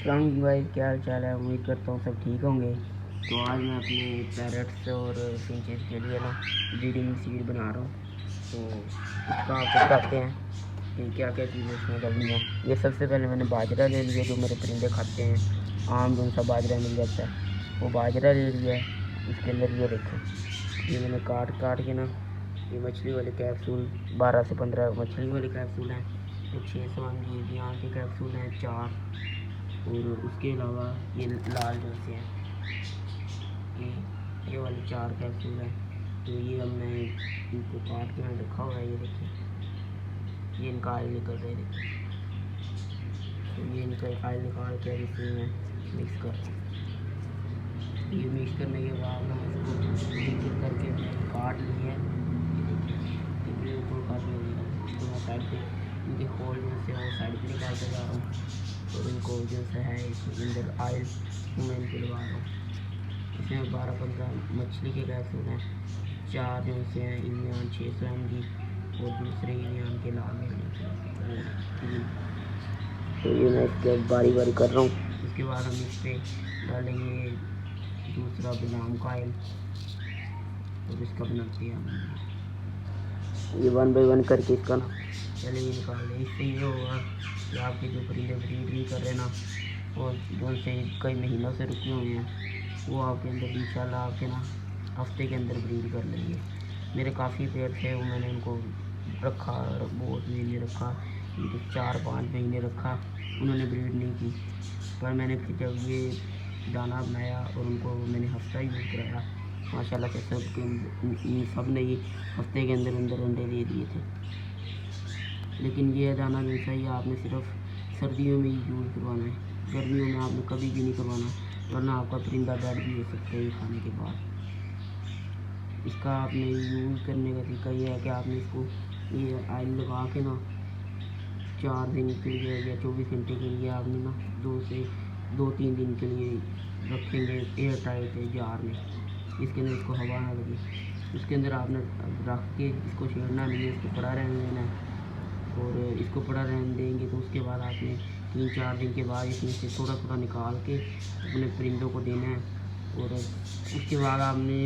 अस्सलाम भाई, क्या हाल चाल है। उम्मीद करता हूँ सब ठीक होंगे। तो आज मैं अपने पैरट्स और फिंचेस के लिए ना ब्रीडिंग सीड बना रहा हूँ। तो इसका आपको बताते हैं कि क्या क्या चीज़ें इसमें करनी है। ये सबसे पहले मैंने बाजरा ले लिया, जो मेरे परिंदे खाते हैं। आम जो सा बाजरा मिल जाता है वो बाजरा ले लिया है। इसके अंदर ये देखें, ये मैंने काट के ना ये मछली वाले कैप्सूल 12 से 15 मछली वाले कैप्सूल हैं। तो 600 यहाँ के कैप्सूल हैं 4। और उसके अलावा ये लाल जो से हैं ये वाले 4 कैप्सूल हैं। तो ये अब मैं इनको काट के मैंने रखा हुआ है। ये देखिए, ये इनका आयल निकल रहा है। देखिए, तो ये इनका आयल निकाल के इसमें मैं मिक्स करता हूँ। ये मिक्स करने के बाद मैं इसको एक करके काट लिया है। ये देखिए, ये ऊपर काट लिया। तो मैं साइड पे इनके होल जो से वो साइड पे निकालते जा रहा हूँ। और इनको जो है इसके अंदर आयल मैं इनको लगा रहा हूँ। इसमें 12-15 मछली के कैप्सूल हैं, 4 जो से हैं इमरान 600 mg और दूसरे इमरान के लाल हैं 3। तो ये मैं इसके बारी कर रहा हूँ। उसके बाद हम इस पर डालेंगे दूसरा बादाम का आयल और इसका बनाते हैं हम ये 1 बाय 1 करके इसका ना चले ये निकाल लें। इससे ये होगा कि आपके जो परिंदे ब्रीड नहीं कर रहे ना, और जो से कई महीनों से रुके हुए हैं, वो आपके अंदर इंशाल्लाह आपके ना हफ्ते के अंदर ब्रीड कर लेंगे। मेरे काफ़ी पेड़ थे, वो मैंने उनको रखा, बहुत महीने रखा, 4-5 महीने रखा, उन्होंने ब्रीड नहीं की। पर मैंने फिर जब ये दाना बनाया और उनको मैंने हफ्ता ही यूज़ कराया, माशाल्लाह से सब ने ये हफ्ते के अंदर अंडे दे दिए थे। लेकिन ये दाना जो है ये आपने सिर्फ सर्दियों में ही यूज़ करवाना है, गर्मियों में आपने कभी भी नहीं करवाना, वरना आपका परिंदा डेड भी हो सकता है ये खाने के बाद। इसका आपने यूज़ करने का तरीका ये है कि आपने इसको ये आयल लगा के ना 4 दिन के लिए या 24 घंटे के लिए आपने ना 2-3 दिन के लिए रखेंगे एयर टाइट जार में। इसके अंदर इसको हवा ना लगे। उसके अंदर आपने रख के इसको छेड़ना नहीं है, इसको पड़ा रहने देना है। और इसको पड़ा रहने देंगे तो उसके बाद आपने 3-4 दिन के बाद इसमें से थोड़ा निकाल के अपने परिंदों को देना है। और उसके बाद आपने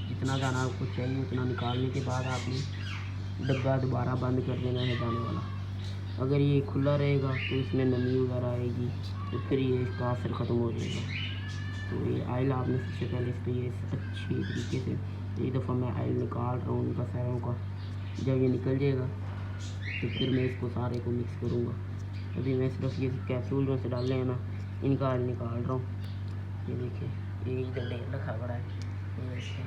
जितना दाना आपको चाहिए उतना निकालने के बाद आपने डब्बा दोबारा बंद कर देना है दाने वाला। अगर ये खुला रहेगा तो इसमें नमी वगैरह आएगी, तो फिर ये इसका असर ख़त्म हो जाएगा। तो ये आयल आपने सबसे पहले इस पर ये अच्छी तरीके से एक दफ़ा मैं आयल निकाल रहा हूँ उनका सारों का। जब ये निकल जाएगा तो फिर मैं इसको सारे को मिक्स करूँगा। अभी मैं सिर्फ ये कैप्सूल जो से डाले हैं ना, इनका आयल निकाल रहा हूँ। ये देखिए, ये इधर ढेर रखा पड़ा है। ये देखिए,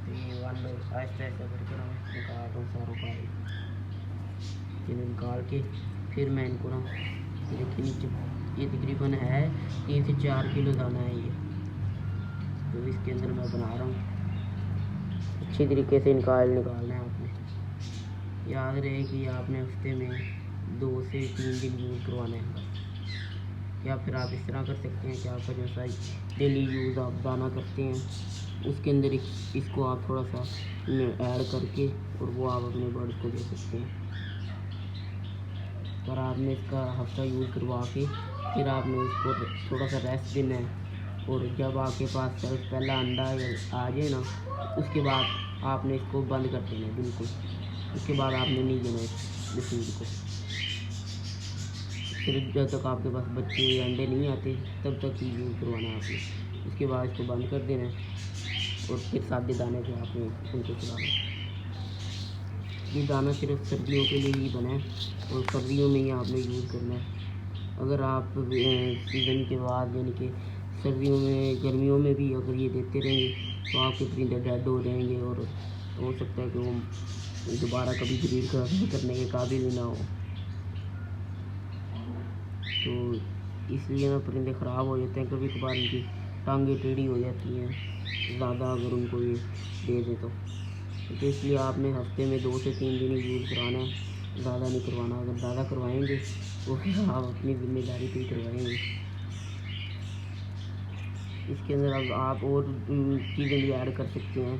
तो ये 1 बाय आहिस्ता करके ना मैं निकाल रहा हूँ सारों का आयल। ये निकाल के फिर मैं इनको ना देखिए नीचे ये तकरीबन है 3 से 4 किलो दाना है ये। तो इसके अंदर मैं बना रहा हूँ। अच्छी तरीके से इनका आयल निकालना है आपने। याद रहे कि आपने हफ्ते में 2 से 3 दिन यूज़ करवाना है। या फिर आप इस तरह कर सकते हैं कि आपका जो सा डेली यूज़ आप दाना करते हैं उसके अंदर इसको आप थोड़ा सा ऐड करके और वो आप अपने बर्ड्स को दे सकते हैं। पर आपने इसका हफ्ता यूज़ करवा के फिर आपने इसको थोड़ा सा रेस्ट देना है। और जब आपके पास सिर्फ पहला अंडा आ जाए ना, उसके बाद आपने इसको बंद कर देना है बिल्कुल। उसके बाद आपने नहीं देना है फीड को। फिर जब तक आपके पास बच्चे या अंडे नहीं आते तब तक ही यूज़ करवाना है आपने। उसके बाद इसको बंद कर देना है और फिर सादे दाने पे आपने उनको खिलाना है। ये दाना सिर्फ सर्दियों के लिए ही बना है और सर्दियों में ही आपने यूज़ करना है। अगर आप सीज़न के बाद यानी कि सर्दियों में गर्मियों में भी अगर ये देते रहेंगे तो आपके परिंदे डेड हो जाएंगे और हो सकता है कि वो दोबारा कभी ब्रीड करने के काबिल ही ना हो। तो इसलिए ना परिंदे ख़राब हो जाते हैं, कभी कभार इनकी टांगें टेढ़ी हो जाती हैं ज़्यादा अगर उनको ये दे दें तो इसलिए आपने हफ्ते में 2 से 3 दिन ही यूज़ कराना है, ज़्यादा नहीं करवाना। अगर ज़्यादा करवाएंगे तो फिर आप अपनी जिम्मेदारी पे ही करवाएंगे। इसके अंदर अब आप और चीज़ें भी ऐड कर सकते हैं।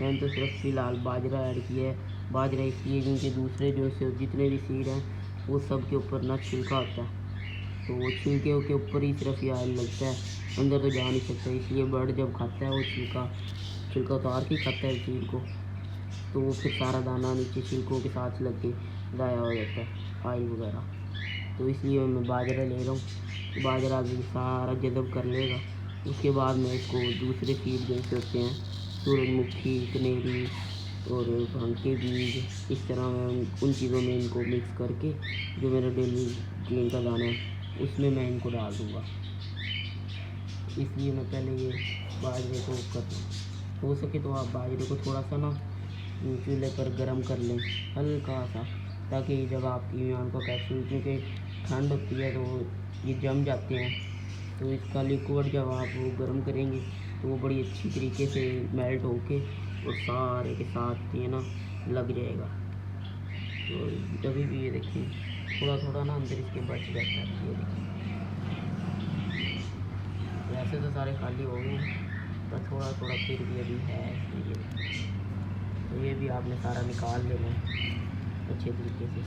मैंने तो सिर्फ फ़िलहाल बाजरा ऐड किया है। बाजरा इसलिए क्योंकि दूसरे जो से जितने भी सीड हैं वो सब के ऊपर ना छिलका होता है, तो वो छिलके के ऊपर ही सिर्फ ये ऑयल लगता है, अंदर तो जा नहीं सकता। इसलिए बर्ड जब खाता है वो छिलका छिलका उतार के खाता है चीज़ को, तो वो फिर सारा दाना नीचे छिलकों के साथ लग के ज़ाया हो जाता है ऑयल वगैरह। तो इसलिए मैं बाजरा ले रहा हूँ, बाजरा भी सारा जज़ब कर लेगा। उसके बाद मैं इसको दूसरे फीड जैसे होते हैं सूरजमुखी, कनेरी और भांग के बीज, इस तरह मैं उन चीज़ों में इनको मिक्स करके जो मेरा डेली गेन का दाना है उसमें मैं इनको डाल दूँगा। इसलिए मैं पहले ये बाजरे को कर दूँ। हो सके तो आप बाजरे को थोड़ा सा ना चूल्हे पर गर्म कर लें हल्का सा, ताकि जब आप ईमान का कैप्सूल, क्योंकि ठंड होती है तो ये जम जाते हैं, तो इसका लिक्विड जब आप वो गर्म करेंगे तो वो बड़ी अच्छी तरीके से मेल्ट होके और सारे के साथ ये ना लग जाएगा। तो तभी भी ये देखिए थोड़ा थोड़ा ना अंदर इसके बच जाता है। ये देखिए वैसे तो सारे खाली हो गए हैं, पर थोड़ा थोड़ा फिर भी अभी है। तो ये भी आपने सारा निकाल लेना है अच्छे तरीके से,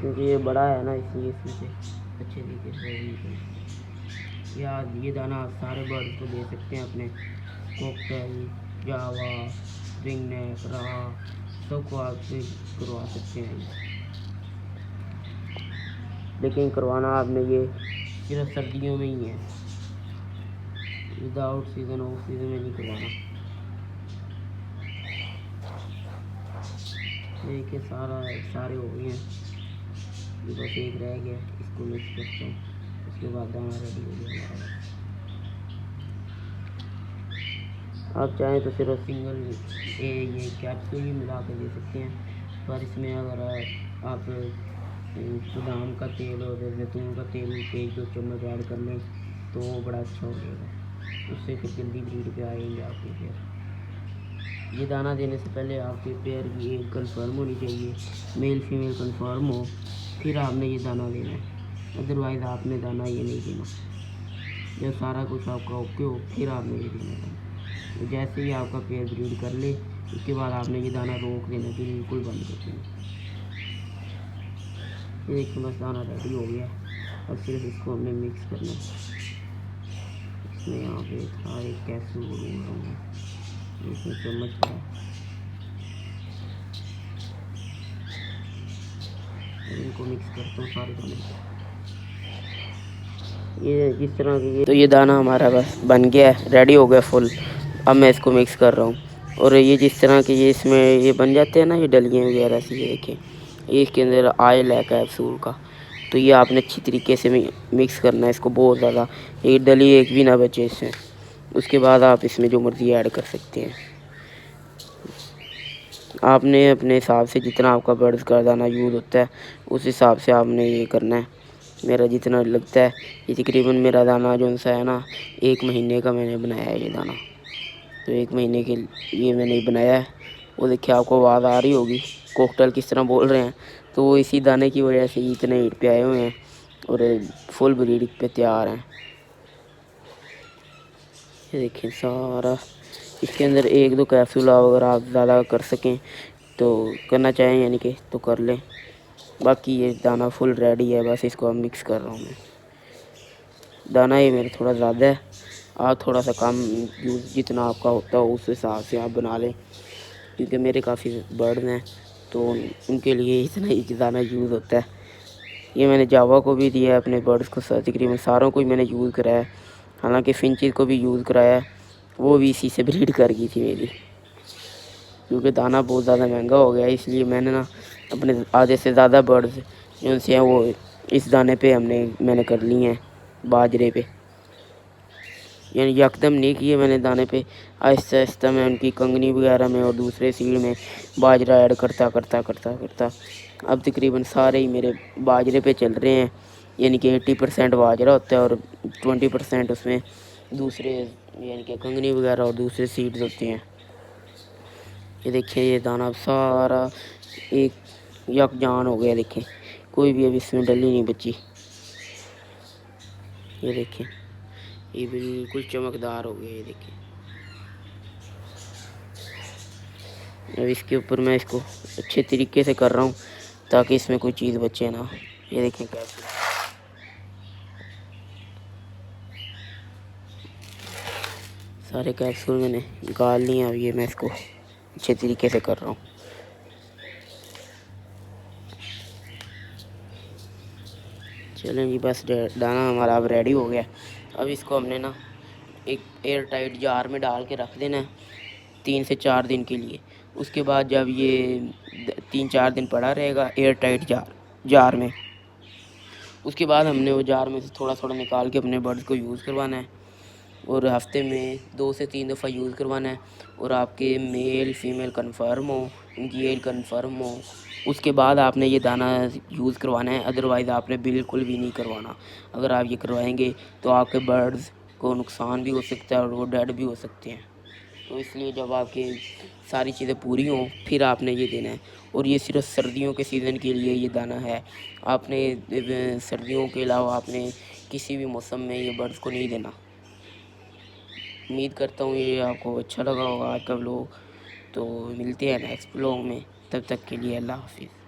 क्योंकि ये बड़ा है ना इसलिए इसमें से अच्छे तरीके से। या ये दाना आप सारे बर्ड्स को दे सकते हैं अपने, कोकटेल, जावा, रिंगनेक, रा, सबको आप करवा सकते हैं। लेकिन करवाना आपने ये सिर्फ सर्दियों में ही है, विदाउट सीज़न ऑफ सीज़न में नहीं करवाना। देखिए सारे हो गए हैं, ये बस एक रह गया, इसको मिक्स करता हूँ, उसके बाद दाना रेडी हो गया हमारा। आप चाहें तो सिर्फ सिंगल ये कैप्सूल ही मिला कर दे सकते हैं, पर इसमें अगर आप बादाम का तेल और जैतून का तेल के 2 चम्मच ऐड कर लें तो वो बड़ा अच्छा हो जाएगा, उससे फिर जल्दी ब्रीड पे आएंगे आपके पेयर। ये दाना देने से पहले आपके पेयर की एज कन्फर्म होनी चाहिए, मेल फीमेल कन्फर्म हो, फिर आपने ये दाना लेना है। अदरवाइज़ आपने दाना ये नहीं देना। जब सारा कुछ आपका ओके हो फिर आपने ये देना है। तो जैसे ही आपका पेयर ब्रीड कर ले उसके बाद आपने ये दाना रोक देना, बिल्कुल बंद कर देना। ये देखिए बस दाना रेडी हो गया, और सिर्फ इसको हमने मिक्स करना है। इसमें यहाँ पे था एक कैप्सूल बोलूँगा, इसमें चम्मच पड़ा, इनको मिक्स करता हूँ सारे दाने। ये जिस तरह की तो ये दाना हमारा बस बन गया है, रेडी हो गया फुल। अब मैं इसको मिक्स कर रहा हूँ, और ये जिस तरह के ये इसमें ये बन जाते हैं ना ये डलियाँ वगैरह से, ये देखिए ये इसके अंदर ऑयल है कैप्सूल का। तो ये आपने अच्छी तरीके से मिक्स करना है इसको बहुत ज़्यादा, ये डली एक भी ना बचे इसमें। उसके बाद आप इसमें जो मर्ज़ी ऐड कर सकते हैं, आपने अपने हिसाब से जितना आपका बर्ड्स का दाना यूज़ होता है उस हिसाब से आपने ये करना है। मेरा जितना लगता है ये तकरीबन मेरा दाना जो सा है ना 1 महीने का मैंने बनाया है ये दाना। तो 1 महीने के लिए मैंने बनाया है। वो देखिए आपको आवाज़ आ रही होगी कोकटेल किस तरह बोल रहे हैं, तो वो इसी दाने की वजह से इतने हीट पे आए हुए हैं और फुल ब्रीड पे तैयार हैं। ये देखिए सारा इसके अंदर 1-2 कैप्सूल अगर आप ज़्यादा कर सकें तो करना चाहें यानी कि तो कर लें। बाकी ये दाना फुल रेडी है, बस इसको अब मिक्स कर रहा हूँ मैं। दाना ये मेरा थोड़ा ज़्यादा है, आप थोड़ा सा कम यूज़ जितना आपका होता हो उस हिसाब से आप बना लें, क्योंकि मेरे काफ़ी बर्ड्स हैं तो उनके लिए इतना ही दाना यूज़ होता है। ये मैंने जावा को भी दिया है अपने बर्ड्स को, तकरीबन सारों को ही मैंने यूज़ कराया है। हालांकि फिंचेस को भी यूज़ कराया है, वो भी इसी से ब्रीड कर गई थी मेरी, क्योंकि दाना बहुत ज़्यादा महंगा हो गया, इसलिए मैंने ना अपने आधे से ज़्यादा बर्ड्स जो उनसे हैं वो इस दाने पे मैंने कर ली हैं, बाजरे पे। यानी यकदम नहीं किए मैंने दाने पे, आहिस्ता आहिस्ता मैं उनकी कंगनी वगैरह में और दूसरे सीड में बाजरा ऐड करता अब तकरीबन सारे ही मेरे बाजरे पे चल रहे हैं। यानी कि 80% बाजरा होता है और 20% उसमें दूसरे यानी कि कंगनी वगैरह और दूसरे सीड्स होते हैं। ये देखिए ये दाना अब सारा एक यकजान हो गया, देखिए कोई भी अब इसमें डली नहीं बची। ये देखिए ये बिल्कुल चमकदार हो गया। ये देखिए अब इसके ऊपर मैं इसको अच्छे तरीके से कर रहा हूँ ताकि इसमें कोई चीज़ बचे ना। ये देखें कैप्सूल सारे कैप्सूल मैंने निकाल लिए। अब ये मैं इसको अच्छे तरीके से कर रहा हूँ। चलें जी, बस दाना हमारा अब रेडी हो गया। अब इसको हमने ना एक एयर टाइट जार में डाल के रख देना है 3 से 4 दिन के लिए। उसके बाद जब ये 3-4 दिन पड़ा रहेगा एयर टाइट जार में, उसके बाद हमने वो जार में से थोड़ा थोड़ा निकाल के अपने बर्ड्स को यूज़ करवाना है और हफ्ते में 2 से 3 दफ़ा यूज़ करवाना है। और आपके मेल फीमेल कंफर्म हो, उनकी एज कंफर्म हो, उसके बाद आपने ये दाना यूज़ करवाना है। अदरवाइज़ आपने बिल्कुल भी नहीं करवाना। अगर आप ये करवाएंगे तो आपके बर्ड्स को नुकसान भी हो सकता है और वो डेड भी हो सकते हैं। तो इसलिए जब आपकी सारी चीज़ें पूरी हों फिर आपने ये देना है। और ये सिर्फ सर्दियों के सीज़न के लिए ये दाना है। आपने सर्दियों के अलावा आपने किसी भी मौसम में ये बर्ड्स को नहीं देना। उम्मीद करता हूँ ये आपको अच्छा लगा होगा आज का व्लॉग। तो मिलते हैं नेक्स्ट व्लॉग में, तब तक के लिए अल्लाह हाफिज़।